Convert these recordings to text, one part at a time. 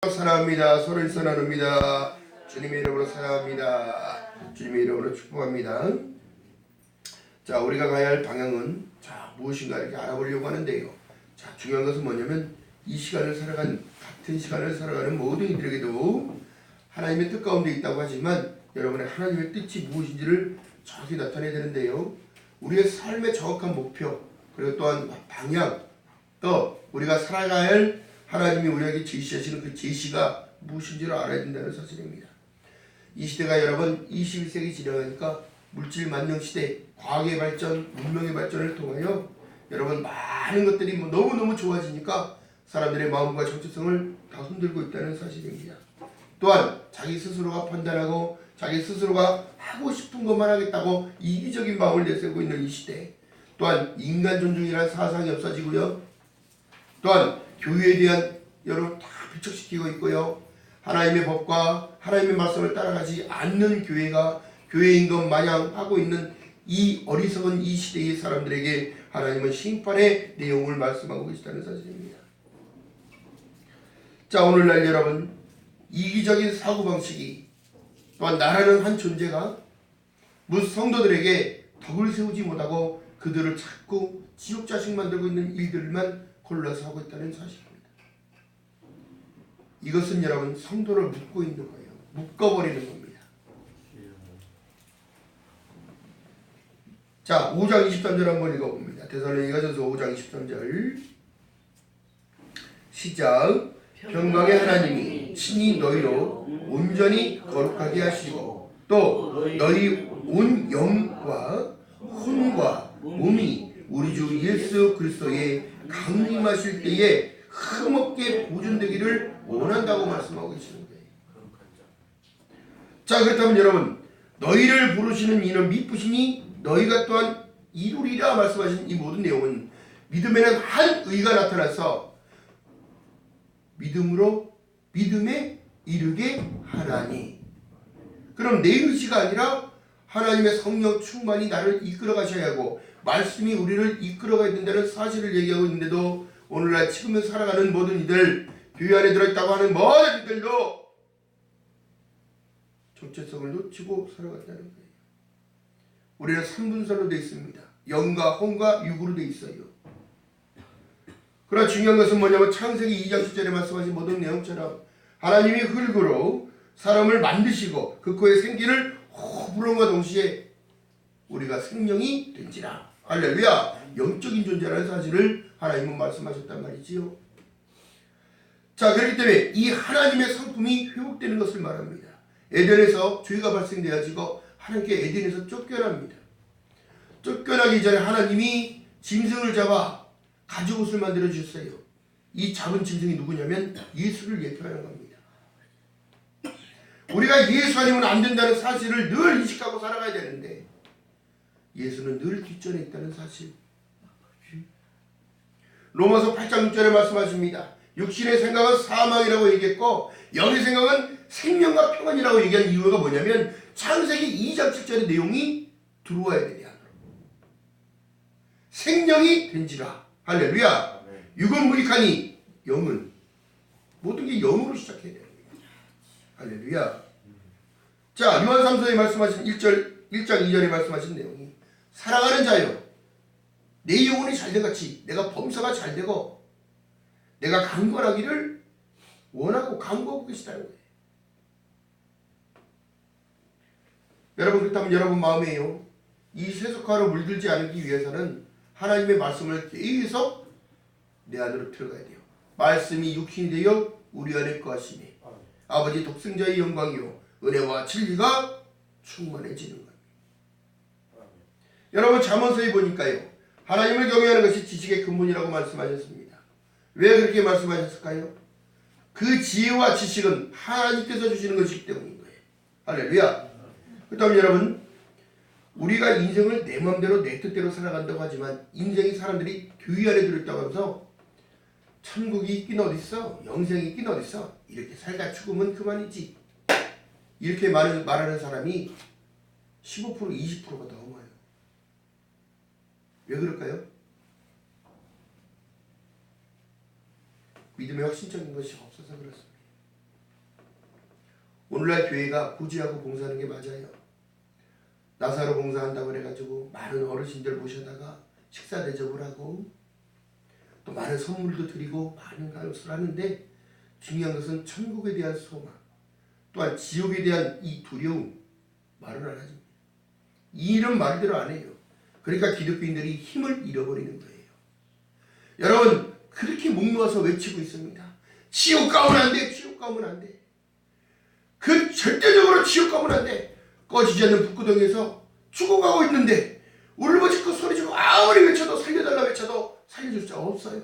사랑합니다. 서로를 나눕니다. 주님의 이름으로 사랑합니다. 주님의 이름으로 축복합니다. 자, 우리가 가야 할 방향은 무엇인가 이렇게 알아보려고 하는데요. 자, 중요한 것은 뭐냐면 이 시간을 살아가는 같은 시간을 살아가는 모든 이들에게도 하나님의 뜻 가운데 있다고 하지만 여러분의 하나님의 뜻이 무엇인지를 정확히 나타내야 되는데요. 우리의 삶의 정확한 목표 그리고 또한 방향 또 우리가 살아가야 할 하나님이 우리에게 제시하시는 그 제시가 무엇인지를 알아야 된다는 사실입니다. 이 시대가 여러분 21세기 지나가니까 물질 만능 시대, 과학의 발전, 문명의 발전을 통하여 여러분 많은 것들이 너무너무 좋아지니까 사람들의 마음과 정체성을 다 흔들고 있다는 사실입니다. 또한 자기 스스로가 판단하고 자기 스스로가 하고 싶은 것만 하겠다고 이기적인 마음을 내세우고 있는 이 시대, 또한 인간 존중이라는 사상이 없어지고요. 또한 교회에 대한 여러분 다 배척시키고 있고요. 하나님의 법과 하나님의 말씀을 따라가지 않는 교회가 교회인 것 마냥 하고 있는 이 어리석은 이 시대의 사람들에게 하나님은 심판의 내용을 말씀하고 계시다는 사실입니다. 자, 오늘날 여러분 이기적인 사고방식이 또한 나라는 한 존재가 무슨 성도들에게 덕을 세우지 못하고 그들을 자꾸 지옥자식 만들고 있는 일들만 골라서 하고 있다는 사실입니다. 이것은 여러분 성도를 묶고 있는 거예요. 묶어버리는 겁니다. 자, 5장 23절 한번 읽어봅니다. 데살로니가전서 5장 23절 시작. 평강의 하나님이 친히 너희로 온전히 거룩하게 하시고 또 너희 온 영과 혼과 몸이 우리 주 예수 그리스도의 강림하실 때에 흠없게 보존되기를 원한다고 말씀하고 계시는 거예요. 자, 그렇다면 여러분 너희를 부르시는 이는 미쁘시니 너희가 또한 이루리라 말씀하신 이 모든 내용은 믿음에는 한 의가 나타나서 믿음으로 믿음에 이르게 하라니. 그럼 내 의지가 아니라 하나님의 성령 충만이 나를 이끌어 가셔야 하고 말씀이 우리를 이끌어 가야 된다는 사실을 얘기하고 있는데도 오늘날 지금은 살아가는 모든 이들, 교회 안에 들어있다고 하는 모든 이들도 정체성을 놓치고 살아간다는 거예요. 우리는 3분설로 되어 있습니다. 영과 혼과 육으로 되어 있어요. 그러나 중요한 것은 뭐냐면 창세기 2장 10절에 말씀하신 모든 내용처럼 하나님이 흙으로 사람을 만드시고 그 코에 생기를 불어과 동시에 우리가 생명이 된지라. 할렐루야. 영적인 존재라는 사실을 하나님은 말씀하셨단 말이지요. 자, 그렇기 때문에 이 하나님의 성품이 회복되는 것을 말합니다. 에덴에서 죄가 발생되어지고 하나님께 에덴에서 쫓겨납니다. 쫓겨나기 전에 하나님이 짐승을 잡아 가죽옷을 만들어 주셨어요. 이 잡은 짐승이 누구냐면 예수를 예표하는 겁니다. 우리가 예수 아니면 안 된다는 사실을 늘 인식하고 살아가야 되는데 예수는 늘 뒷전에 있다는 사실. 로마서 8장 6절에 말씀하십니다. 육신의 생각은 사망이라고 얘기했고 영의 생각은 생명과 평안이라고 얘기한 이유가 뭐냐면 창세기 2장 7절의 내용이 들어와야 되냐. 생명이 된지라. 할렐루야. 육은 무익하니 영은 모든 게 영으로 시작해야 됩니다. 할렐루야. 자, 요한 3서에 말씀하신 1장 2절에 말씀하신 내용이 사랑하는 자여 내 영혼이 잘된 같이 내가 범사가 잘되고 내가 강건하기를 원하고 강구하고 계시다는 거예요. 여러분, 그렇다면 여러분 마음에요 이 세속화로 물들지 않기 위해서는 하나님의 말씀을 계속 내 안으로 들어가야 돼요. 말씀이 육신이 되어 우리 안에 거하시니 아버지 독생자의 영광이요 은혜와 진리가 충만해지는 겁니다. 여러분 잠언서에 보니까요 하나님을 경외하는 것이 지식의 근본이라고 말씀하셨습니다. 왜 그렇게 말씀하셨을까요? 그 지혜와 지식은 하나님께서 주시는 것이기 때문인 거예요. 할렐루야. 그렇다면 여러분 우리가 인생을 내 마음대로 내 뜻대로 살아간다고 하지만 인생이 사람들이 교회 안에 들어있다고 하면서 천국이 있긴 어딨어? 영생이 있긴 어딨어? 이렇게 살다 죽으면 그만이지. 이렇게 말하는 사람이 15% 20%가 넘어요. 왜 그럴까요? 믿음의 확신적인 것이 없어서 그렇습니다. 오늘날 교회가 고지하고 봉사하는 게 맞아요. 나사로 봉사한다고 그래가지고 많은 어르신들 모셔다가 식사 대접을 하고 또 많은 선물도 드리고 많은 것을 하는데, 중요한 것은 천국에 대한 소망, 또한 지옥에 대한 이 두려움 말을 안 하죠. 이 일은 말대로 안 해요. 그러니까 기독교인들이 힘을 잃어버리는 거예요. 여러분, 그렇게 목 놓아서 외치고 있습니다. 지옥 가면 안 돼. 지옥 가면 안 돼. 그 절대적으로 지옥 가면 안 돼. 꺼지지 않는 북구덩이에서 죽어가고 있는데 울부짖고 소리지고 아무리 외쳐도 살려달라 외쳐도 살려줄 자 없어요.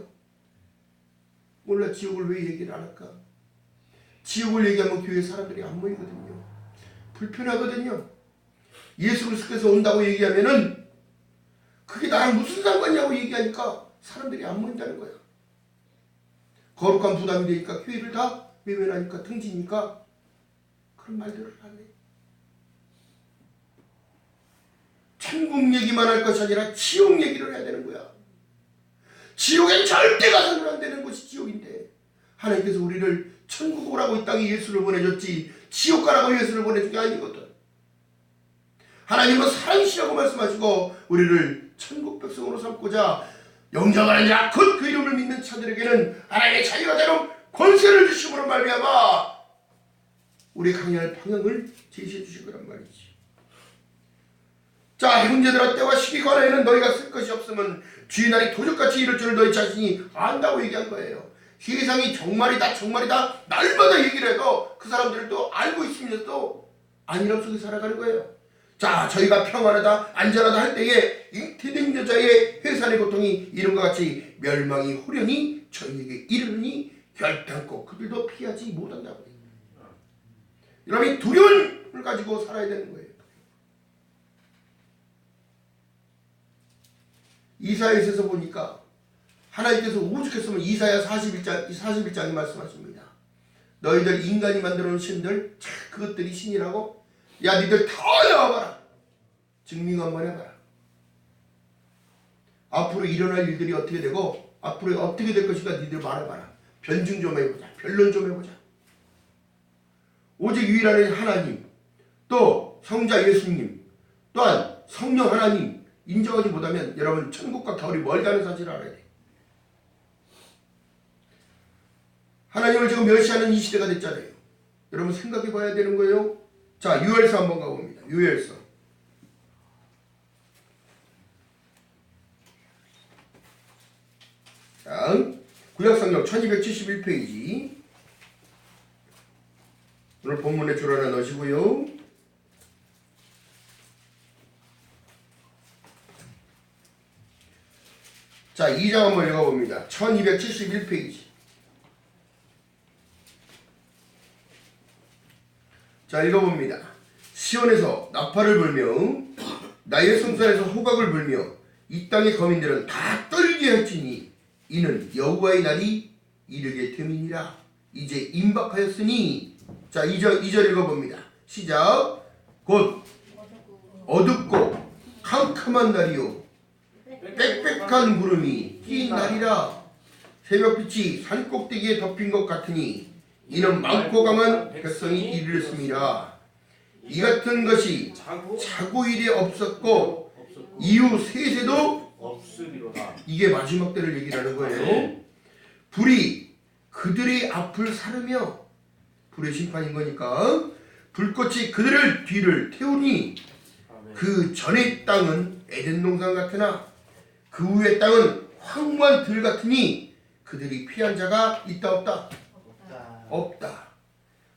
몰라 지옥을 왜 얘기를 안 할까? 지옥을 얘기하면 교회 사람들이 안 모이거든요. 불편하거든요. 예수 그리스도께서 온다고 얘기하면은 그게 나랑 무슨 상관이냐고 얘기하니까 사람들이 안 모인다는 거야. 거룩한 부담이 되니까 교회를 다 외면하니까 등지니까 그런 말들을 하네. 천국 얘기만 할 것이 아니라 지옥 얘기를 해야 되는 거야. 지옥엔 절대 가서는 안 되는 곳이 지옥인데, 하나님께서 우리를 천국 오라고 이 땅에 예수를 보내줬지 지옥 가라고 예수를 보내준 게 아니거든. 하나님은 사랑이시라고 말씀하시고 우리를 천국 백성으로 삼고자 영접하는 자 곧 그 이름을 믿는 자들에게는 하나님의 자유가 되는 권세를 주심으로 말미암아 우리 강의할 방향을 제시해 주신 거란 말이지. 자, 형제들아, 때와 시기 관하에는 너희가 쓸 것이 없으면 주의 날이 도적같이 이를 줄을 너희 자신이 안다고 얘기한 거예요. 세상이 정말이다 정말이다 날마다 얘기를 해도 그 사람들도 알고 있으면서도 안일함 속에 살아가는 거예요. 자, 저희가 평안하다 안전하다 할 때에 잉태된 여자의 회산의 고통이 이름과 같이 멸망이 호련히 저희에게 이르니 결단코 그들도 피하지 못한다고 해요. 여러분이 두려움을 가지고 살아야 되는 거예요. 이사야에서 보니까 하나님께서 오죽했으면 이사야 41장이 말씀하십니다. 너희들 인간이 만들어 놓은 신들, 그것들이 신이라고? 야, 니들 다 나와봐라. 증명 한번 해봐라. 앞으로 일어날 일들이 어떻게 되고 앞으로 어떻게 될 것인가 니들 말해봐라. 변증 좀 해보자. 변론 좀 해보자. 오직 유일한 하나님, 또 성자 예수님, 또한 성령 하나님 인정하지 못하면 여러분 천국과 겨울이 멀다는 사실을 알아야 돼. 하나님을 지금 멸시하는 이 시대가 됐잖아요. 여러분 생각해 봐야 되는 거예요. 자, 유엘서 한번 가봅니다. 유엘서. 자, 구약성경 1271페이지. 오늘 본문에 줄 하나 넣으시고요. 자, 2장 한번 읽어봅니다. 1271페이지. 자, 읽어봅니다. 시온에서 나팔을 불며 나의 성산에서 호각을 불며 이 땅의 거민들은 다 떨게 할지니 이는 여호와의 날이 이르게 됨이니라. 이제 임박하였으니. 자, 2절 읽어봅니다. 시작. 곧 어둡고 캄캄한 날이요 빽빽한 구름이 낀 날이라. 새벽빛이 산꼭대기에 덮인 것 같으니 이는 많고 강한 백성이 이르렀습니다. 이 같은 것이 자고 일이 없었고 이후 세세도 없으리로다. 이게 마지막 때를 얘기하는 거예요. 불이 그들의 앞을 사르며, 불의 심판인 거니까 불꽃이 그들을 뒤를 태우니 그 전의 땅은 에덴 동산 같으나 그 후의 땅은 황무한 들 같으니 그들이 피한 자가 있다 없다? 없다.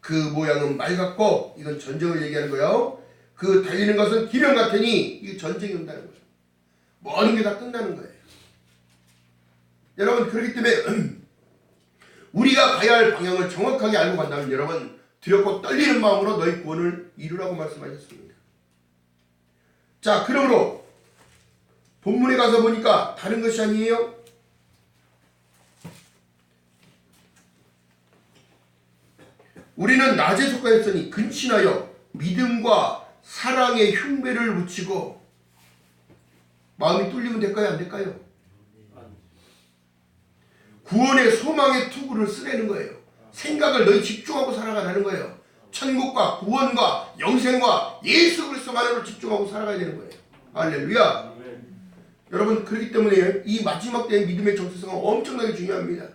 그 모양은 말 같고, 이건 전쟁을 얘기하는 거예요. 그 달리는 것은 기령 같으니 이게 전쟁이 온다는 거예요. 모든 게 다 끝나는 거예요. 여러분, 그렇기 때문에 우리가 가야 할 방향을 정확하게 알고 간다면 여러분 두렵고 떨리는 마음으로 너희 구원을 이루라고 말씀하셨습니다. 자, 그러므로 본문에 가서 보니까 다른 것이 아니에요. 우리는 낮에 속하였으니 근신하여 믿음과 사랑의 흉배를 붙이고. 마음이 뚫리면 될까요? 안 될까요? 구원의 소망의 투구를 쓰라는 거예요. 생각을 너희 집중하고 살아가라는 거예요. 천국과 구원과 영생과 예수 그리스도만으로 집중하고 살아가야 되는 거예요. 할렐루야. 여러분, 그렇기 때문에 이 마지막 때의 믿음의 정체성은 엄청나게 중요합니다.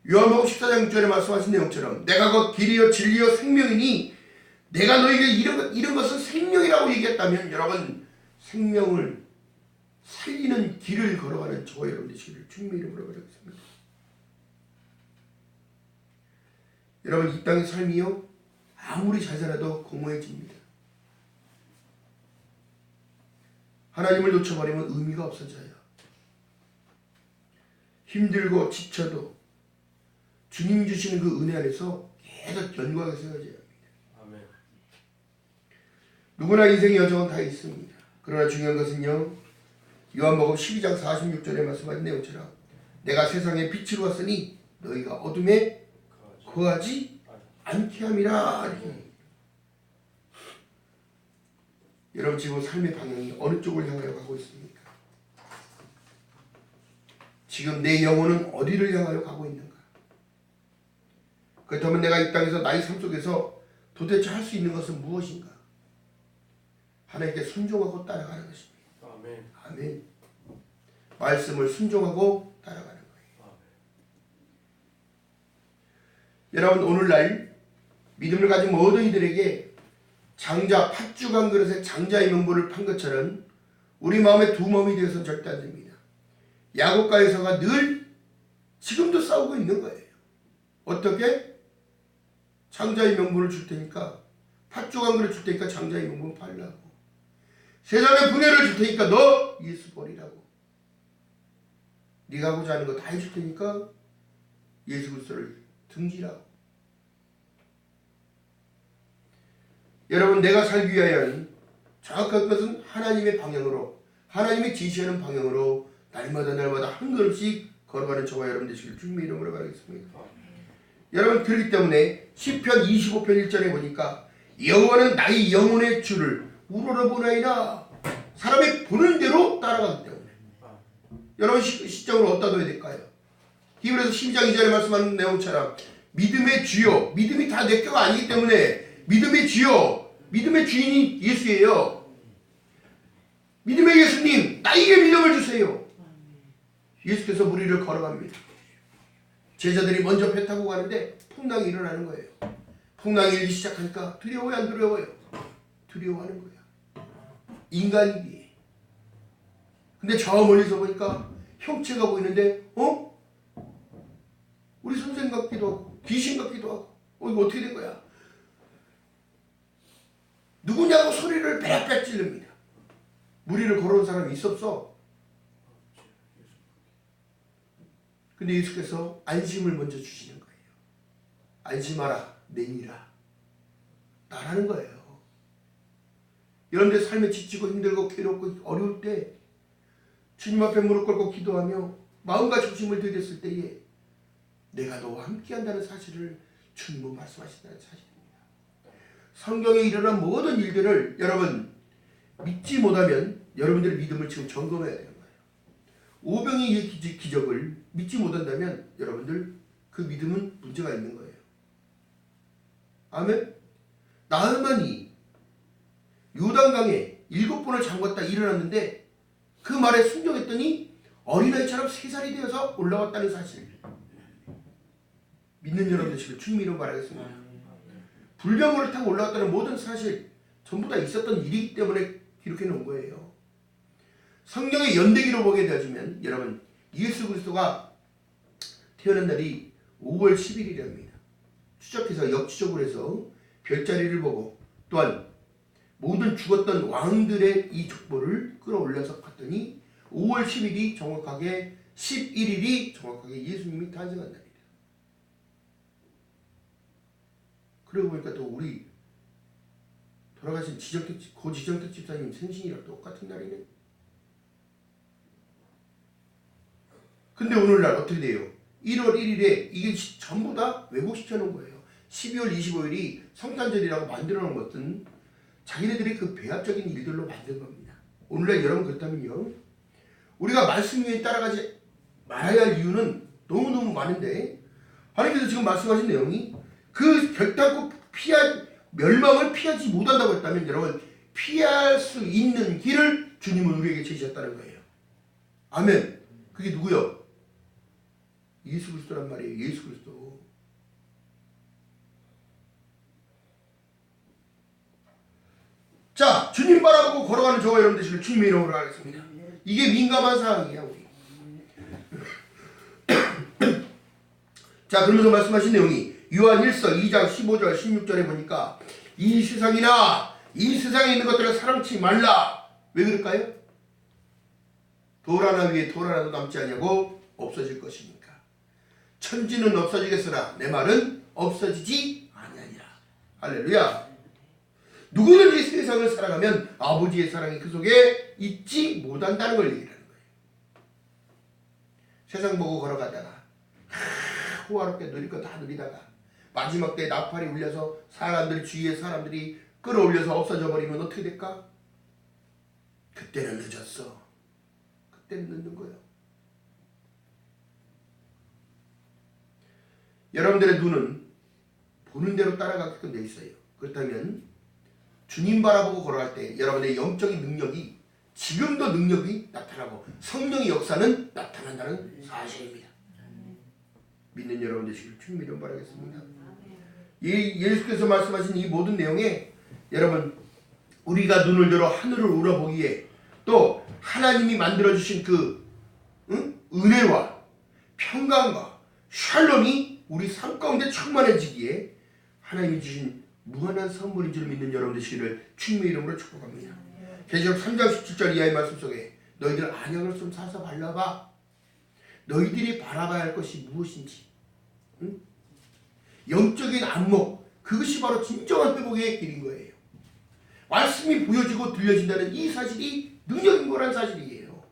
요한복음 14장 6절에 말씀하신 내용처럼 내가 곧 길이요 진리요 생명이니 내가 너에게 이런 것은 생명이라고 얘기했다면 여러분, 생명을 살리는 길을 걸어가는 저와 여러분 되시기를 주님의 이름으로 바라겠습니다. 여러분, 이 땅의 삶이요 아무리 잘 살아도 공허해집니다. 하나님을 놓쳐버리면 의미가 없어져요. 힘들고 지쳐도 주님 주시는 그 은혜 안에서 계속 견고하게 세워져야 합니다. 아멘. 누구나 인생의 여정은 다 있습니다. 그러나 중요한 것은요, 요한복음 12장 46절에 말씀하신 내용처럼 내가 세상에 빛으로 왔으니 너희가 어둠에 거하지 않게 함이라. 여러분, 지금 삶의 방향이 어느 쪽을 향하여 가고 있습니까? 지금 내 영혼은 어디를 향하여 가고 있는가? 그렇다면 내가 이 땅에서 나의 삶 속에서 도대체 할 수 있는 것은 무엇인가? 하나님께 순종하고 따라가는 것입니다. 아멘. 아멘. 말씀을 순종하고 따라가는 거예요. 아멘. 여러분, 오늘날 믿음을 가진 모든 이들에게 장자 팥죽 한 그릇에 장자의 명분을 판 것처럼 우리 마음의 두 몸이 되어서는 절대 안 됩니다. 야곱과에서가 늘 지금도 싸우고 있는 거예요. 어떻게? 장자의 명분을 줄 테니까, 팥죽 한 그릇 줄 테니까 장자의 명분 팔라고. 세상에 분해를 줄 테니까 너 예수 버리라고. 네가 하고자 하는 거 다 해줄 테니까 예수 그리스도를 등지라고. 여러분, 내가 살기 위하여는 정확한 것은 하나님의 방향으로, 하나님이 지시하는 방향으로 날마다 한 걸음씩 걸어가는 저와 여러분 되시길 주님의 이름으로 바라겠습니다. 여러분, 그렇기 때문에 시편 25편 1절에 보니까 여호와는 나의 영혼의 주를 우러러보나이다. 사람이 보는 대로 따라가기 때문에. 여러분, 시점을 어디다 둬야 될까요? 히브리서 12장 2절에 말씀하는 내용처럼 믿음의 주요, 믿음이 다 내 거가 아니기 때문에 믿음의 주요, 믿음의 주인이 예수예요. 믿음의 예수님, 나에게 믿음을 주세요. 예수께서 무리를 걸어갑니다. 제자들이 먼저 배 타고 가는데 풍랑이 일어나는 거예요. 풍랑이 일기 시작하니까 두려워요, 안 두려워요? 두려워하는 거야. 인간이기에. 근데 저 멀리서 보니까 형체가 보이는데, 우리 선생 같기도 하고 귀신 같기도 하고, 이거 어떻게 된 거야? 누구냐고 소리를 빼빼 찌릅니다. 무리를 걸어온 사람이 있었어. 근데 예수께서 안심을 먼저 주시는 거예요. 안심하라, 내니라. 나라는 거예요. 여러분들 삶에 지치고 힘들고 괴롭고 어려울 때 주님 앞에 무릎 꿇고 기도하며 마음과 중심을 들였을 때에 내가 너와 함께 한다는 사실을 주님은 말씀하신다는 사실입니다. 성경에 일어난 모든 일들을 여러분 믿지 못하면 여러분들의 믿음을 지금 점검해야 되는 거예요. 오병이의 기적을 믿지 못한다면 여러분들 그 믿음은 문제가 있는 거예요. 아멘. 나흐만이 요단강에 7번을 잠궜다 일어났는데 그 말에 순종했더니 어린아이처럼 3살이 되어서 올라왔다는 사실. 믿는 여러분 되시길 주님 이름 바라겠습니다. 불병거를 타고 올라왔다는 모든 사실 전부 다 있었던 일이기 때문에 기록해 놓은 거예요. 성경의 연대기로 보게 되어지면 여러분 예수 그리스도가 태어난 날이 5월 10일이랍니다. 추적해서 역추적을 해서 별자리를 보고 또한 모든 죽었던 왕들의 이 족보를 끌어올려서 봤더니 5월 10일이 정확하게 11일이 정확하게 예수님이 탄생한 날이다. 그러고 보니까 또 우리 돌아가신 고지정택 집사님 생신이랑 똑같은 날이네. 근데 오늘날 어떻게 돼요? 1월 1일에 이게 전부 다 왜곡시켜놓은 거예요. 12월 25일이 성탄절이라고 만들어놓은 것은 자기네들이 그 배합적인 일들로 만든 겁니다. 오늘날 여러분 그렇다면요, 우리가 말씀 위에 따라가지 말아야 할 이유는 너무너무 많은데 하나님께서 지금 말씀하신 내용이 그 결단코 멸망을 피하지 못한다고 했다면 여러분 피할 수 있는 길을 주님은 우리에게 제시했다는 거예요. 아멘. 그게 누구요? 예수 그리스도란 말이에요. 예수 그리스도. 자, 주님 바라보고 걸어가는 저와 여러분 되시길 주님의 이름으로 하겠습니다. 이게 민감한 사항이야 우리. 자, 그러면서 말씀하신 내용이 요한 1서 2장 15절 16절에 보니까 이 세상이나 이 세상에 있는 것들을 사랑치 말라. 왜 그럴까요? 돌 하나 위에 돌 하나도 남지 아니하고 없어질 것이니까. 천지는 없어지겠으나 내 말은 없어지지 아니하니라. 할렐루야. 누구든지 세상을 사랑하면 아버지의 사랑이 그 속에 있지 못한다는 걸 얘기하는 거예요. 세상 보고 걸어가다가 호화롭게 누릴 거 다 누리다가 마지막 때 나팔이 울려서 사람들 주위의 사람들이 끌어올려서 없어져 버리면 어떻게 될까? 그때는 늦었어. 그때는 늦는 거예요. 여러분들의 눈은 보는 대로 따라가게끔 돼 있어요. 그렇다면 주님 바라보고 걸어갈 때 여러분의 영적인 능력이 지금도 능력이 나타나고 성령의 역사는 나타난다는 사실입니다. 믿는 여러분 되시길 주님 이름 바라겠습니다. 예수께서 말씀하신 이 모든 내용에 여러분 우리가 눈을 들어 하늘을 우러보기에 또 하나님이 만들어주신 그 은혜와 평강과 샬롬이 우리 삶 가운데 충만해지기에 하나님이 주신 무한한 선물인 줄 믿는 여러분 되시기를 주님의 이름으로 축복합니다. 계시록 3장 17절 이하의 말씀 속에 너희들 안약을 좀 사서 발라봐. 너희들이 바라봐야 할 것이 무엇인지 영적인 안목, 그것이 바로 진정한 회복의 길인 거예요. 말씀이 보여지고 들려진다는 이 사실이 능력인 거란 사실이에요.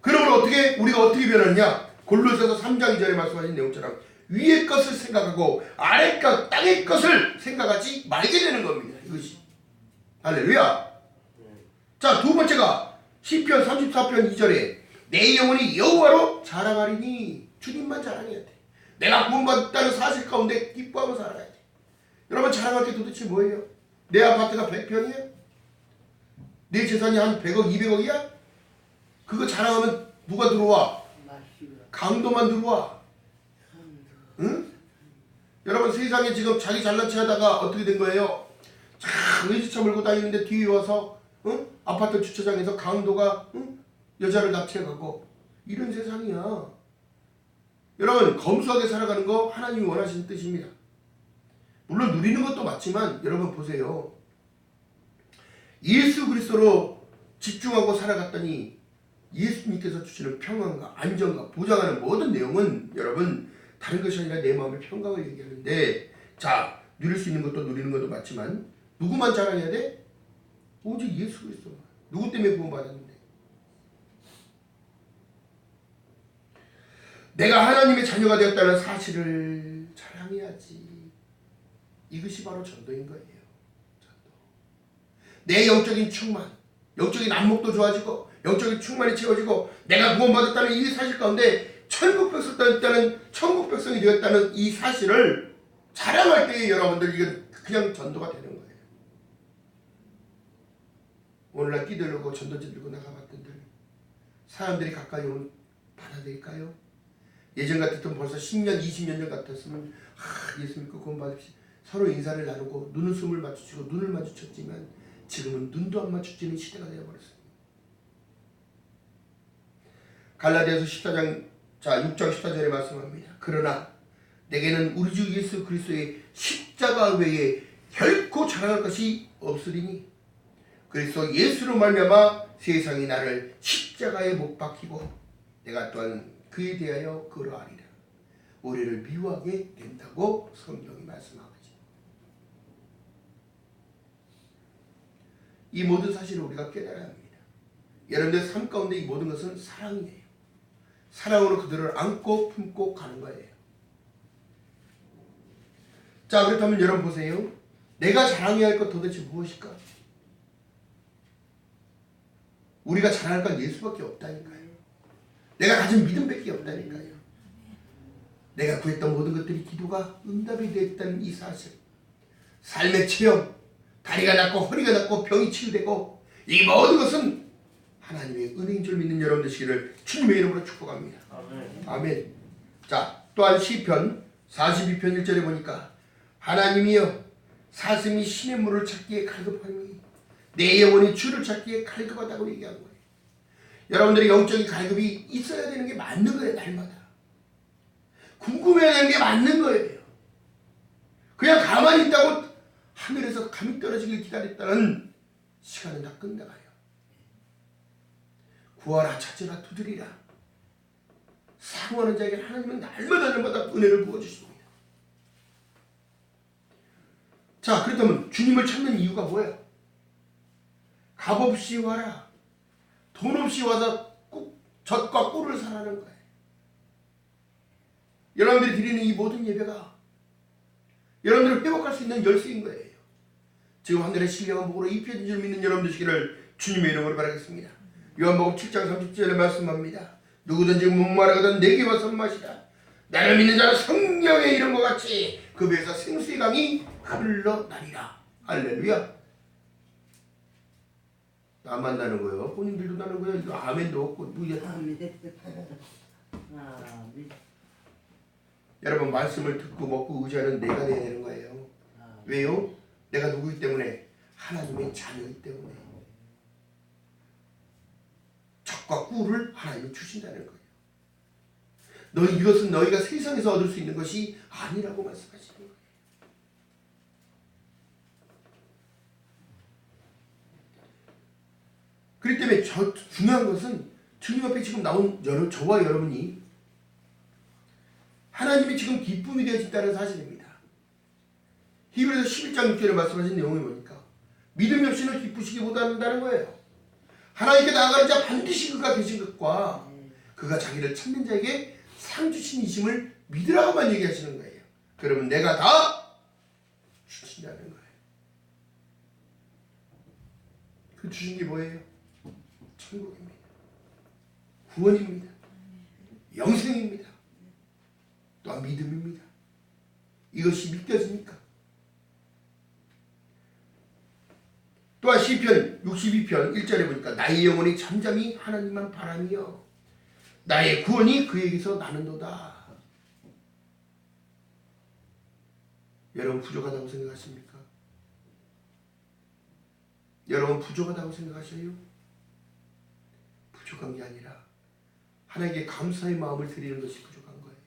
그러면 우리가 어떻게 변하느냐? 골로새서 3장 2절에 말씀하신 내용처럼 위의 것을 생각하고 아래 것, 땅의 것을 생각하지 말게 되는 겁니다. 이것이. 할렐루야. 자, 두 번째가 시편 34편 2절에 내 영혼이 여호와로 자랑하리니. 주님만 자랑해야 돼. 내가 구원받았다는 사실 가운데 기뻐하고 살아가야 돼. 여러분 자랑할 게 도대체 뭐예요? 내 아파트가 100평이야? 내 재산이 한 100억, 200억이야? 그거 자랑하면 누가 들어와? 강도만 들어와. 응? 여러분 세상에 지금 자기 잘난 체 하다가 어떻게 된 거예요? 외제차 몰고 다니는데 뒤에 와서 아파트 주차장에서 강도가 여자를 납치해가고 이런 세상이야. 여러분 검소하게 살아가는 거 하나님이 원하시는 뜻입니다. 물론 누리는 것도 맞지만 여러분 보세요. 예수 그리스도로 집중하고 살아갔더니 예수님께서 주시는 평안과 안정과 보장하는 모든 내용은 여러분 다른 것이 아니라 내 마음의 평강을 얘기하는데, 자, 누릴 수 있는 것도 누리는 것도 맞지만 누구만 자랑해야 돼? 오직 예수 그리스도. 누구 때문에 구원받았는데? 내가 하나님의 자녀가 되었다는 사실을 자랑해야지. 이것이 바로 전도인 거예요. 전도. 내 영적인 충만, 영적인 안목도 좋아지고 영적인 충만이 채워지고 내가 구원받았다는 이 사실 가운데 천국 백성이 되었다는 이 사실을 자랑할 때에 여러분들 이건 그냥 전도가 되는 거예요. 오늘날 끼들고 전도지 들고 나가봤던들 사람들이 가까이 오면 받아들일까요? 예전 같았던 벌써 10년, 20년 전 같았으면 예수 믿고 구원받읍시다. 서로 인사를 나누고 눈웃음을 맞추고 눈을 마주쳤지만 지금은 눈도 안 마주치는 시대가 되어버렸습니다. 갈라디아서 14장 6장 14절에 말씀합니다. 그러나 내게는 우리 주 예수 그리스도의 십자가 외에 결코 자랑할 것이 없으리니 그리스도 예수로 말미암아 세상이 나를 십자가에 못 박히고 내가 또한 그에 대하여 그러하리라. 우리를 미워하게 된다고 성경이 말씀하고 있습니다. 이 모든 사실을 우리가 깨달아야 합니다. 여러분들 삶 가운데 이 모든 것은 사랑이에요. 사랑으로 그들을 안고 품고 가는 거예요. 자, 그렇다면 여러분 보세요. 내가 자랑해야 할 것 도대체 무엇일까? 우리가 자랑할 건 예수밖에 없다니까요. 내가 가진 믿음밖에 없다니까요. 내가 구했던 모든 것들이 기도가 응답이 됐다는 이 사실, 삶의 체험, 다리가 낫고 허리가 낫고 병이 치유되고 이 모든 것은 하나님의 은혜인 줄 믿는 여러분 되시기를 주님의 이름으로 축복합니다. 아멘. 아멘. 자, 또한 시편 42편 1절에 보니까 하나님이여 사슴이 신의 물을 찾기에 갈급하니 내 영혼이 주를 찾기에 갈급하다고 얘기한 거예요. 여러분들의 영적인 갈급이 있어야 되는 게 맞는 거예요. 날마다 궁금해야 되는 게 맞는 거예요. 그냥 가만히 있다고 하늘에서 감이 떨어지길 기다렸다는 시간은 다 끝나가요. 구하라 찾으라 두드리라. 사모하는 자에게 하나님은 날마다 은혜를 부어주십니다. 자, 그렇다면 주님을 찾는 이유가 뭐예요? 값없이 와라. 돈 없이 와서 젖과 꿀을 사라는 거예요. 여러분들이 드리는 이 모든 예배가 여러분들을 회복할 수 있는 열쇠인 거예요. 지금 하늘의 신령한 복으로 입혀진 줄 믿는 여러분 되시기를 주님의 이름으로 바라겠습니다. 요한복음 7장 30절에 말씀합니다. 누구든지 목마르거든 내게 와서 마시라. 나를 믿는 자는 성령의 이름과 같이 그 배에서 생수의 강이 흘러나리라. 할렐루야. 나만 나는 거예요? 본인들도 나는 거예요? 이거 아멘도 없고 뭐야. 여러분 말씀을 듣고 먹고 의지하는 내가 돼야 되는 거예요. 왜요? 내가 누구이기 때문에? 하나님의 자녀이기 때문에. 젖과 꿀을 하나님이 주신다는 거예요. 이것은 너희가 세상에서 얻을 수 있는 것이 아니라고 말씀하시는 거예요. 그렇기 때문에 중요한 것은 주님 앞에 지금 나온 저와 여러분이 하나님이 지금 기쁨이 되어진다는 사실입니다. 히브리서 11장 6절에 말씀하신 내용이 뭐니까 믿음이 없이는 기쁘시기 못한다는 거예요. 하나님께 나아가는 자 반드시 그가 되신 것과 그가 자기를 찾는 자에게 상 주신 이심을 믿으라고만 얘기하시는 거예요. 그러면 내가 다 주신다는 거예요. 그 주신 게 뭐예요? 천국입니다. 구원입니다. 영생입니다. 또한 믿음입니다. 이것이 믿겨집니까? 또한 시편 62편 1절에 보니까 나의 영혼이 잠잠히 하나님만 바라며 나의 구원이 그에게서 나는도다. 여러분 부족하다고 생각하십니까? 여러분 부족하다고 생각하셔요? 부족한 게 아니라 하나님께 감사의 마음을 드리는 것이 부족한 거예요.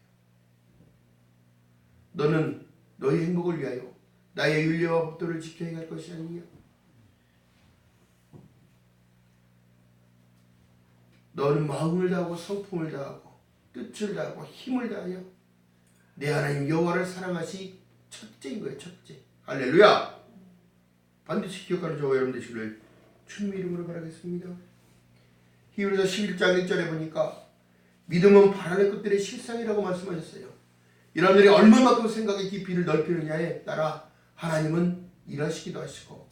너는 너의 행복을 위하여 나의 윤례와 법도를 지켜야 할 것이 아니냐? 너는 마음을 다하고 성품을 다하고 뜻을 다하고 힘을 다하여 내 하나님 여호와를 사랑하시 첫째인 거예요. 첫째. 할렐루야. 반드시 기억하는 저와 여러분 되시기를 주님의 이름으로 바라겠습니다. 히브리서 11장 1절에 보니까 믿음은 바라는 것들의 실상이라고 말씀하셨어요. 여러분들이 얼마만큼 생각의 깊이를 넓히느냐에 따라 하나님은 일하시기도 하시고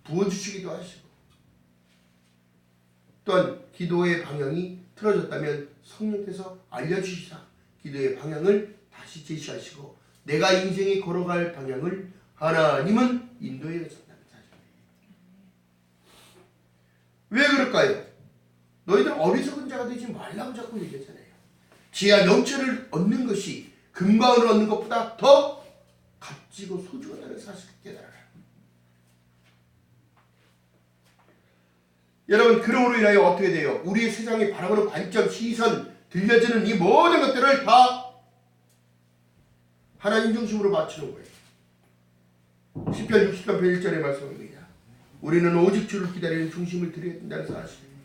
부어주시기도 하시고 또한 기도의 방향이 틀어졌다면 성령께서 알려주시사 기도의 방향을 다시 제시하시고 내가 인생에 걸어갈 방향을 하나님은 인도해 주신다는 사실입니다. 왜 그럴까요? 너희들 어리석은 자가 되지 말라고 자꾸 얘기하잖아요. 지혜와 명철을 얻는 것이 금광을 얻는 것보다 더 값지고 소중하다는 사실을 깨달아라. 여러분 그러므로 인하여 어떻게 돼요? 우리의 세상에 바라보는 관점, 시선, 들려지는 이 모든 것들을 다 하나님 중심으로 맞추는 거예요. 시편 60편 1절의 말씀입니다. 우리는 오직 주를 기다리는 중심을 드려야 된다는 사실입니다.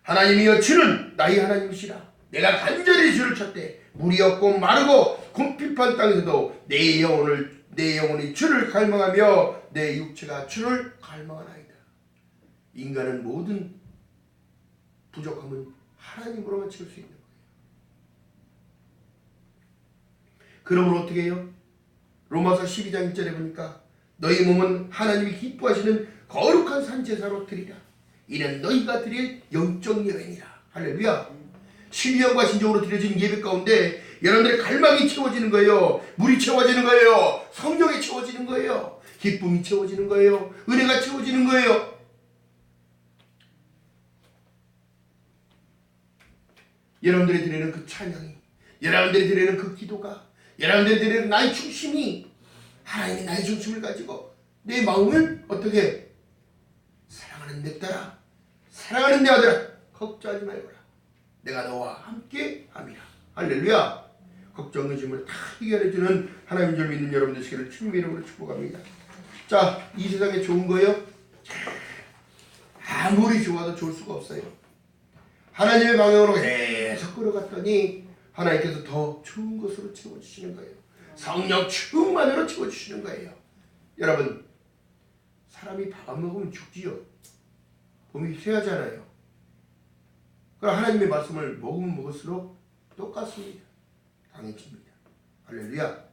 하나님이여 주는 나의 하나님이시라. 내가 간절히 주를 찾되 물이 없고 마르고 곰핍한 땅에서도 내 영혼이 주를 갈망하며 내 육체가 주를 갈망하나이다. 인간은 모든 부족함은 하나님으로만 채울 수 있는 거예요. 그러므로 어떻게 해요? 로마서 12장 1절에 보니까 너희 몸은 하나님이 기뻐하시는 거룩한 산 제사로 드리라. 이는 너희가 드릴 영적 예배니라. 할렐루야. 신령과 신정으로 드려진 예배 가운데 여러분들의 갈망이 채워지는 거예요. 물이 채워지는 거예요. 성령이 채워지는 거예요. 기쁨이 채워지는 거예요. 은혜가 채워지는 거예요. 여러분들이 드리는 그 찬양이, 여러분들이 드리는 그 기도가, 여러분들이 드리는 나의 중심이 하나님이 나의 중심을 가지고 내 마음을 어떻게 사랑하는 내 딸아, 사랑하는 내 아들아, 걱정하지 말거라. 내가 너와 함께 함이라. 할렐루야. 걱정 근심을 다 해결해주는 하나님인 줄 믿는 여러분 되시기를 주님의 이름으로 축복합니다. 자, 이 세상에 좋은 거요? 아무리 좋아도 좋을 수가 없어요. 하나님의 방향으로 계속 끌어갔더니 하나님께서 더 좋은 것으로 채워주시는 거예요. 성령 충만으로 채워주시는 거예요. 여러분, 사람이 밥 안 먹으면 죽지요. 몸이 쇠하잖아요. 그럼 하나님의 말씀을 먹으면 먹을수록 똑같습니다. 강해집니다. 할렐루야.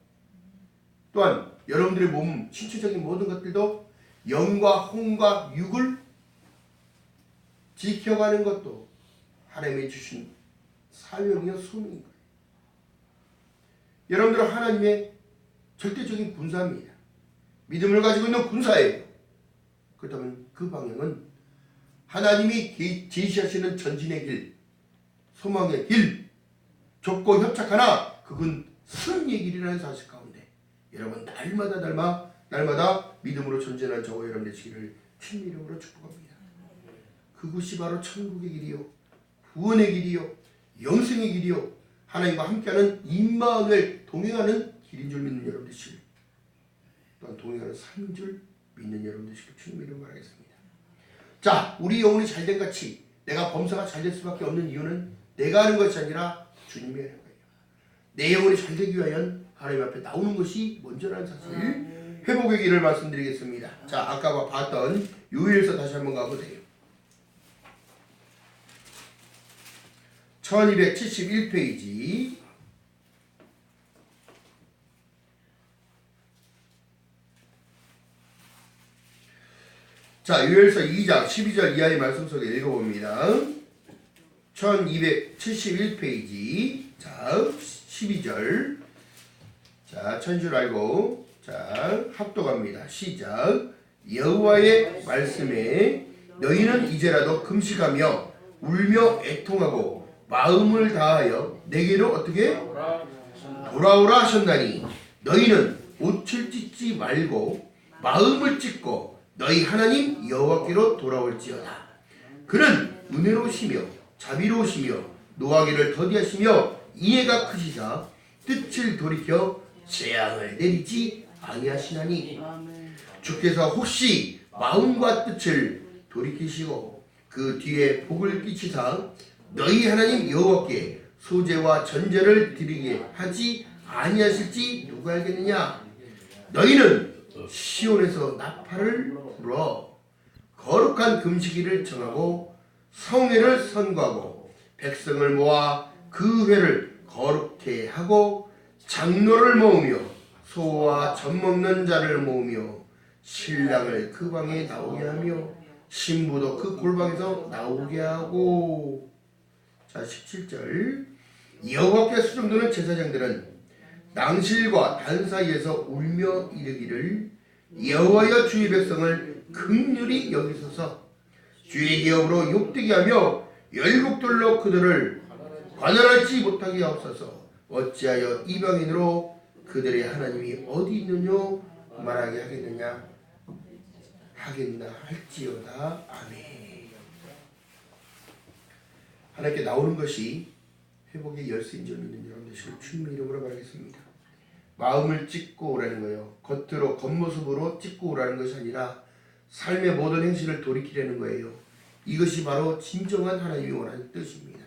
또한 여러분들의 몸, 신체적인 모든 것들도 영과 혼과 육을 지켜가는 것도 하나님이 주신 사명이요 소명인 거예요. 여러분들은 하나님의 절대적인 군사입니다. 믿음을 가지고 있는 군사예요. 그렇다면 그 방향은 하나님이 제시하시는 전진의 길, 소망의 길, 좁고 협착하나 그건 승리의 길이라는 사실 가운데 여러분 날마다 믿음으로 전진하는 저와 여러분 되시기를 주님 이름으로 축복합니다. 그것이 바로 천국의 길이요, 구원의 길이요, 영생의 길이요, 하나님과 함께하는 임마누엘 동행하는 길인 줄 믿는 여러분 되시길, 또한 동행하는 삶인 줄 믿는 여러분 되시길 주님 이름으로 바라겠습니다. 자, 우리 영혼이 잘된 같이 내가 범사가 잘될 수밖에 없는 이유는 내가 하는 것이 아니라 주님이 하는 거예요. 내 영혼이 잘되기 위하여 하나님 앞에 나오는 것이 먼저라는 사실, 회복의 길을 말씀드리겠습니다. 자, 아까 봤던 요일서 다시 한번 가보세요. 1271페이지. 자, 요엘서 2장 12절 이하의 말씀 속에 읽어봅니다. 1271페이지. 자, 12절. 자, 천줄 알고, 자, 합독합니다. 시작. 여호와의 말씀에 너희는 이제라도 금식하며 울며 애통하고 마음을 다하여 내게로 어떻게 돌아오라 하셨나니 너희는 옷을 찢지 말고 마음을 찢고 너희 하나님 여호와께로 돌아올지어다. 그는 은혜로우시며 자비로우시며 노하기를 더디하시며 이해가 크시사 뜻을 돌이켜 재앙을 내리지 아니하시나니 주께서 혹시 마음과 뜻을 돌이키시고 그 뒤에 복을 끼치사 너희 하나님 여호와께 소제와 전제를 드리게 하지 아니하실지 누가 알겠느냐. 너희는 시온에서 나팔을 불어 거룩한 금식일을 정하고 성회를 선고하고 백성을 모아 그 회를 거룩케 하고 장로를 모으며 소와 젖 먹는 자를 모으며 신랑을 그 방에 나오게 하며 신부도 그 골방에서 나오게 하고. 자, 17절. 여호와께 수종드는 제사장들은 낭실과 단 사이에서 울며 이르기를 여호와여 주의 백성을 긍휼히 여기소서. 주의 기업으로 욕되게 하며 열국들로 그들을 관할하지 못하게 하옵소서. 어찌하여 이방인으로 그들의 하나님이 어디 있느냐 말하게 하겠느냐. 하겠나 할지어다. 아멘. 하나님께 나오는 것이 회복의 열쇠인 줄 믿는 여러분 되시길 주님의 이름으로 바라겠습니다. 마음을 찢고 오라는 거예요. 겉으로 겉모습으로 찢고 오라는 것이 아니라 삶의 모든 행실을 돌이키려는 거예요. 이것이 바로 진정한 하나님이 원하는 뜻입니다.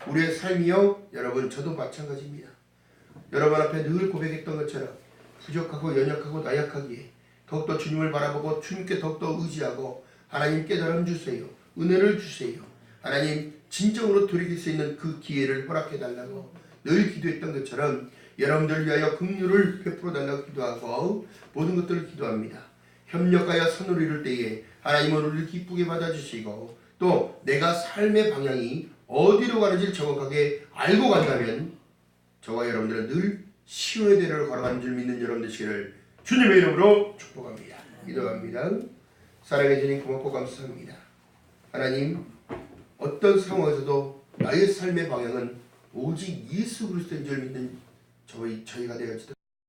우리의 삶이요, 여러분 저도 마찬가지입니다. 여러분 앞에 늘 고백했던 것처럼 부족하고 연약하고 나약하기에 더욱더 주님을 바라보고 주님께 더욱더 의지하고 하나님 깨달음 주세요. 은혜를 주세요. 하나님 진정으로 돌이킬 수 있는 그 기회를 허락해달라고 늘 기도했던 것처럼 여러분들을 위하여 긍휼을 베풀어달라고 기도하고 모든 것들을 기도합니다. 협력하여 선을 이룰 때에 하나님은 우리를 기쁘게 받아주시고 또 내가 삶의 방향이 어디로 가는지를 정확하게 알고 간다면 저와 여러분들은 늘 시온의 대로를 걸어가는 줄 믿는 여러분 되시기를 주님의 이름으로 축복합니다. 기도합니다. 사랑해 주님 고맙고 감사합니다. 하나님, 어떤 상황에서도 나의 삶의 방향은 오직 예수 그리스도인 줄 믿는 저희가 되어지도록